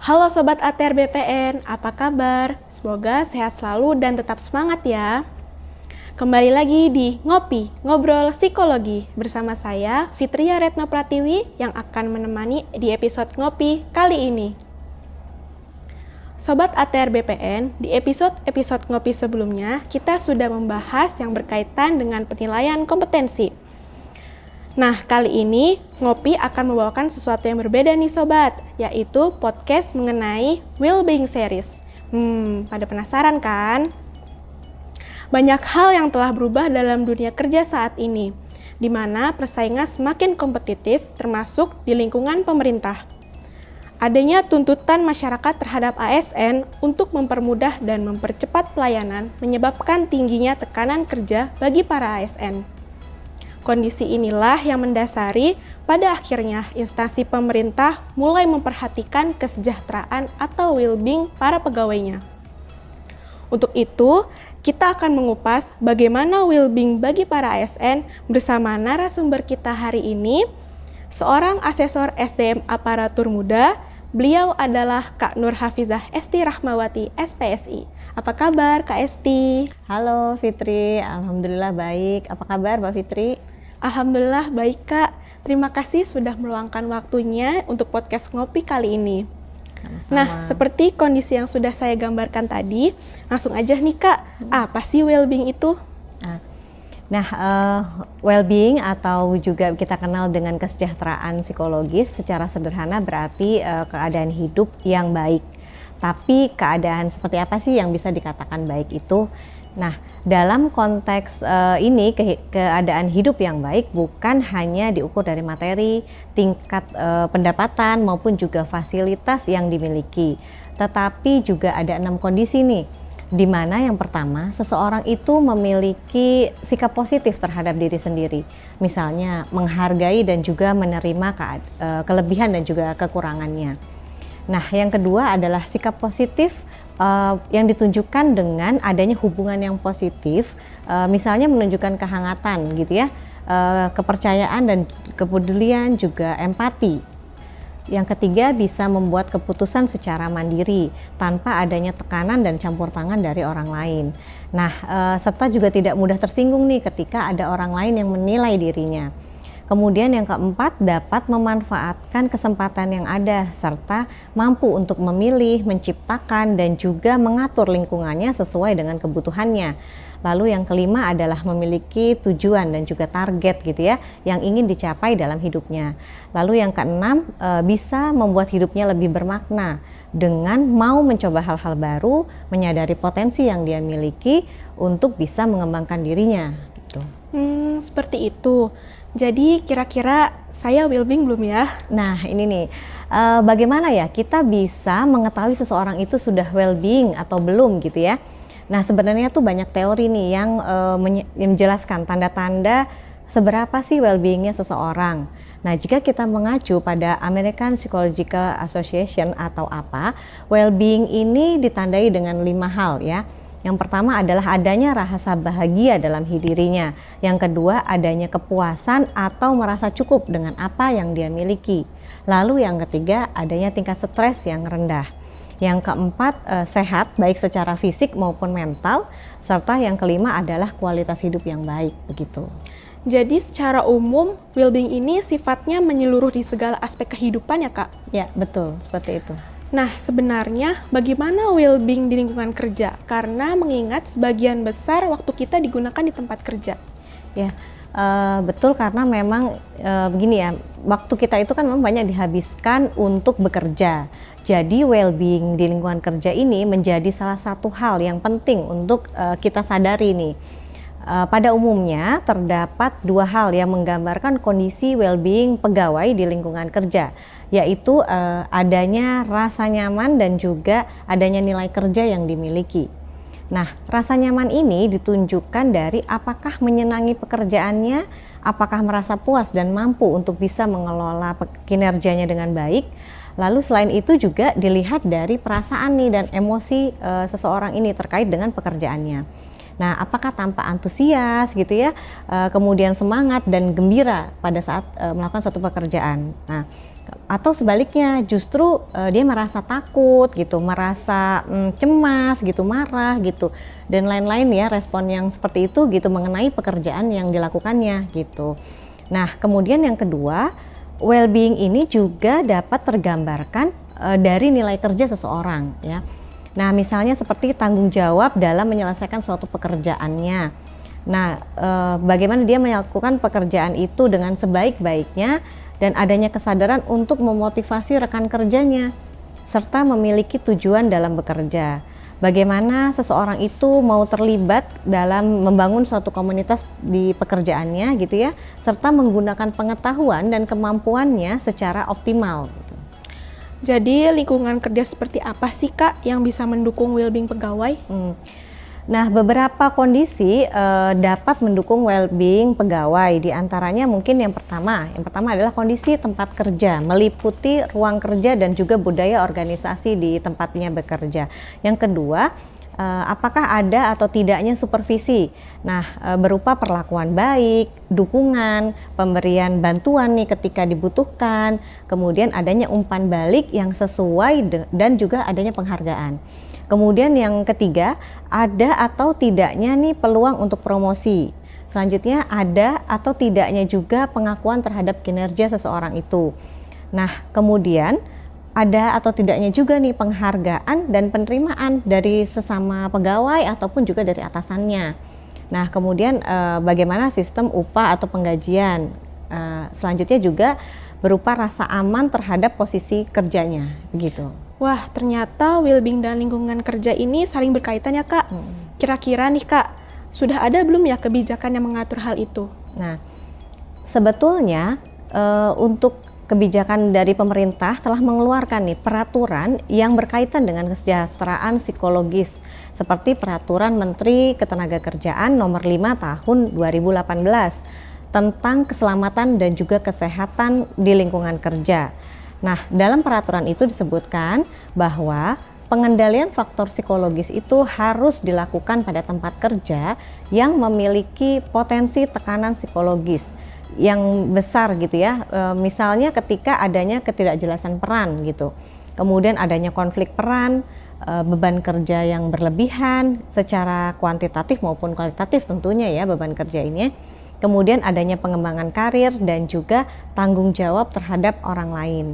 Halo Sobat ATR BPN, apa kabar? Semoga sehat selalu dan tetap semangat ya. Kembali lagi di Ngopi, Ngobrol Psikologi bersama saya Fitria Retno Pratiwi yang akan menemani di episode Ngopi kali ini. Sobat ATR BPN, di episode Ngopi sebelumnya kita sudah membahas yang berkaitan dengan penilaian kompetensi. Nah, kali ini Ngopi akan membawakan sesuatu yang berbeda nih Sobat, yaitu podcast mengenai well-being series. Pada penasaran kan? Banyak hal yang telah berubah dalam dunia kerja saat ini, di mana persaingan semakin kompetitif termasuk di lingkungan pemerintah. Adanya tuntutan masyarakat terhadap ASN untuk mempermudah dan mempercepat pelayanan menyebabkan tingginya tekanan kerja bagi para ASN. Kondisi inilah yang mendasari pada akhirnya instansi pemerintah mulai memperhatikan kesejahteraan atau well-being para pegawainya. Untuk itu, kita akan mengupas bagaimana well-being bagi para ASN bersama narasumber kita hari ini, seorang asesor SDM aparatur muda. Beliau adalah Kak Nur Hafizah Esti Rahmawati, SPSI. Apa kabar Kak Esti? Halo Fitri, Alhamdulillah baik. Apa kabar Mbak Fitri? Alhamdulillah baik Kak. Terima kasih sudah meluangkan waktunya untuk podcast Ngopi kali ini. Sama-sama. Nah, seperti kondisi yang sudah saya gambarkan tadi, langsung aja nih Kak, apa sih well-being itu? Nah, well-being atau juga kita kenal dengan kesejahteraan psikologis secara sederhana berarti keadaan hidup yang baik. Tapi keadaan seperti apa sih yang bisa dikatakan baik itu? Nah, dalam konteks ini keadaan hidup yang baik bukan hanya diukur dari materi, tingkat pendapatan maupun juga fasilitas yang dimiliki, tetapi juga ada 6 kondisi nih, di mana yang pertama seseorang itu memiliki sikap positif terhadap diri sendiri, misalnya menghargai dan juga menerima kelebihan dan juga kekurangannya. Nah, yang kedua adalah sikap positif yang ditunjukkan dengan adanya hubungan yang positif, misalnya menunjukkan kehangatan gitu ya, kepercayaan dan kepedulian, juga empati. Yang ketiga, bisa membuat keputusan secara mandiri tanpa adanya tekanan dan campur tangan dari orang lain. Nah, serta juga tidak mudah tersinggung nih ketika ada orang lain yang menilai dirinya. Kemudian yang keempat, dapat memanfaatkan kesempatan yang ada serta mampu untuk memilih, menciptakan dan juga mengatur lingkungannya sesuai dengan kebutuhannya. Lalu yang kelima adalah memiliki tujuan dan juga target gitu ya, yang ingin dicapai dalam hidupnya. Lalu yang keenam, bisa membuat hidupnya lebih bermakna dengan mau mencoba hal-hal baru, menyadari potensi yang dia miliki untuk bisa mengembangkan dirinya gitu. Seperti itu. Jadi kira-kira saya well-being belum ya? Nah ini nih, bagaimana ya kita bisa mengetahui seseorang itu sudah well-being atau belum gitu ya. Nah sebenarnya tuh banyak teori nih yang menjelaskan tanda-tanda seberapa sih well-beingnya seseorang. Nah jika kita mengacu pada American Psychological Association atau APA, well-being ini ditandai dengan 5 hal ya. Yang pertama adalah adanya rasa bahagia dalam dirinya. Yang kedua, adanya kepuasan atau merasa cukup dengan apa yang dia miliki. Lalu yang ketiga, adanya tingkat stres yang rendah. Yang keempat, sehat baik secara fisik maupun mental. Serta yang kelima adalah kualitas hidup yang baik, begitu. Jadi secara umum, well-being ini sifatnya menyeluruh di segala aspek kehidupan ya Kak? Ya, betul, seperti itu. Nah, sebenarnya bagaimana well-being di lingkungan kerja? Karena mengingat sebagian besar waktu kita digunakan di tempat kerja. Ya, betul karena memang begini ya, waktu kita itu kan memang banyak dihabiskan untuk bekerja. Jadi well-being di lingkungan kerja ini menjadi salah satu hal yang penting untuk kita sadari nih. Pada umumnya terdapat 2 hal yang menggambarkan kondisi well-being pegawai di lingkungan kerja, yaitu adanya rasa nyaman dan juga adanya nilai kerja yang dimiliki. Nah, rasa nyaman ini ditunjukkan dari apakah menyenangi pekerjaannya, apakah merasa puas dan mampu untuk bisa mengelola kinerjanya dengan baik. Lalu selain itu juga dilihat dari perasaan nih dan emosi seseorang ini terkait dengan pekerjaannya. Nah, apakah tampak antusias gitu ya, kemudian semangat dan gembira pada saat melakukan suatu pekerjaan. Nah, Atau sebaliknya justru dia merasa takut gitu, merasa cemas gitu, marah gitu, dan lain-lain ya, respon yang seperti itu gitu mengenai pekerjaan yang dilakukannya gitu. Nah, kemudian yang kedua, well-being ini juga dapat tergambarkan dari nilai kerja seseorang ya. Nah, misalnya seperti tanggung jawab dalam menyelesaikan suatu pekerjaannya. Nah, bagaimana dia melakukan pekerjaan itu dengan sebaik-baiknya dan adanya kesadaran untuk memotivasi rekan kerjanya serta memiliki tujuan dalam bekerja. Bagaimana seseorang itu mau terlibat dalam membangun suatu komunitas di pekerjaannya gitu ya, serta menggunakan pengetahuan dan kemampuannya secara optimal. Jadi lingkungan kerja seperti apa sih Kak yang bisa mendukung well-being pegawai? Nah, beberapa kondisi dapat mendukung well-being pegawai. Di antaranya mungkin yang pertama adalah kondisi tempat kerja, meliputi ruang kerja dan juga budaya organisasi di tempatnya bekerja. Yang kedua, apakah ada atau tidaknya supervisi. Nah, berupa perlakuan baik, dukungan, pemberian bantuan nih ketika dibutuhkan, kemudian adanya umpan balik yang sesuai dan juga adanya penghargaan. Kemudian yang ketiga, ada atau tidaknya nih peluang untuk promosi. Selanjutnya, ada atau tidaknya juga pengakuan terhadap kinerja seseorang itu. Nah, kemudian ada atau tidaknya juga nih penghargaan dan penerimaan dari sesama pegawai ataupun juga dari atasannya. Nah, kemudian bagaimana sistem upah atau penggajian. Selanjutnya juga berupa rasa aman terhadap posisi kerjanya, begitu. Wah, ternyata well-being dan lingkungan kerja ini saling berkaitan ya Kak. Kira-kira nih Kak, sudah ada belum ya kebijakan yang mengatur hal itu? Nah, sebetulnya untuk kebijakan dari pemerintah telah mengeluarkan nih peraturan yang berkaitan dengan kesejahteraan psikologis seperti Peraturan Menteri Ketenagakerjaan Nomor 5 Tahun 2018 tentang keselamatan dan juga kesehatan di lingkungan kerja. Nah, dalam peraturan itu disebutkan bahwa pengendalian faktor psikologis itu harus dilakukan pada tempat kerja yang memiliki potensi tekanan psikologis yang besar gitu ya. Misalnya ketika adanya ketidakjelasan peran gitu. Kemudian adanya konflik peran, beban kerja yang berlebihan secara kuantitatif maupun kualitatif tentunya ya beban kerja ini. Kemudian adanya pengembangan karir dan juga tanggung jawab terhadap orang lain.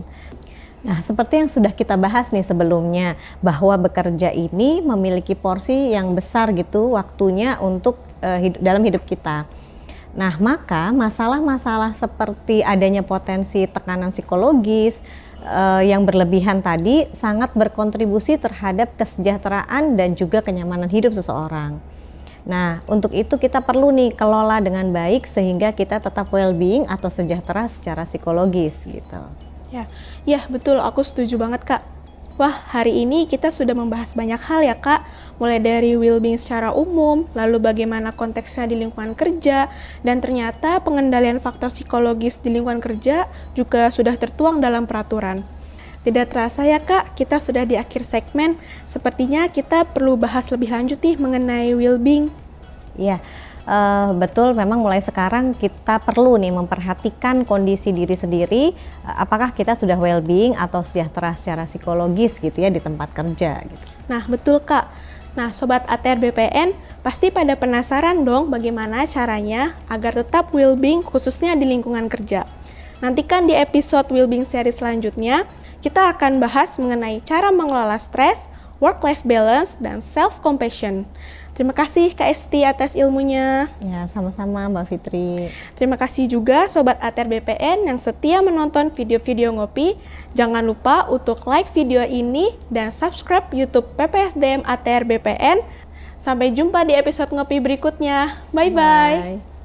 Nah, seperti yang sudah kita bahas nih sebelumnya, bahwa bekerja ini memiliki porsi yang besar gitu waktunya untuk dalam hidup kita. Nah, maka masalah-masalah seperti adanya potensi tekanan psikologis yang berlebihan tadi sangat berkontribusi terhadap kesejahteraan dan juga kenyamanan hidup seseorang. Nah, untuk itu kita perlu nih kelola dengan baik sehingga kita tetap well-being atau sejahtera secara psikologis gitu. Ya betul, aku setuju banget Kak. Wah, hari ini kita sudah membahas banyak hal ya Kak, mulai dari well-being secara umum, lalu bagaimana konteksnya di lingkungan kerja, dan ternyata pengendalian faktor psikologis di lingkungan kerja juga sudah tertuang dalam peraturan. Tidak terasa ya Kak, kita sudah di akhir segmen. Sepertinya kita perlu bahas lebih lanjut nih mengenai well-being. Iya, betul, memang mulai sekarang kita perlu nih memperhatikan kondisi diri sendiri, apakah kita sudah well-being atau sejahtera secara psikologis gitu ya di tempat kerja gitu. Nah, betul Kak. Nah, Sobat ATR BPN, pasti pada penasaran dong bagaimana caranya agar tetap well-being khususnya di lingkungan kerja. Nantikan di episode well-being series selanjutnya, kita akan bahas mengenai cara mengelola stres, work-life balance, dan self-compassion. Terima kasih Kak Esti atas ilmunya. Ya, sama-sama Mbak Fitri. Terima kasih juga Sobat ATR BPN yang setia menonton video-video ngopi. Jangan lupa untuk like video ini dan subscribe YouTube PPSDM ATR BPN. Sampai jumpa di episode ngopi berikutnya. Bye-bye.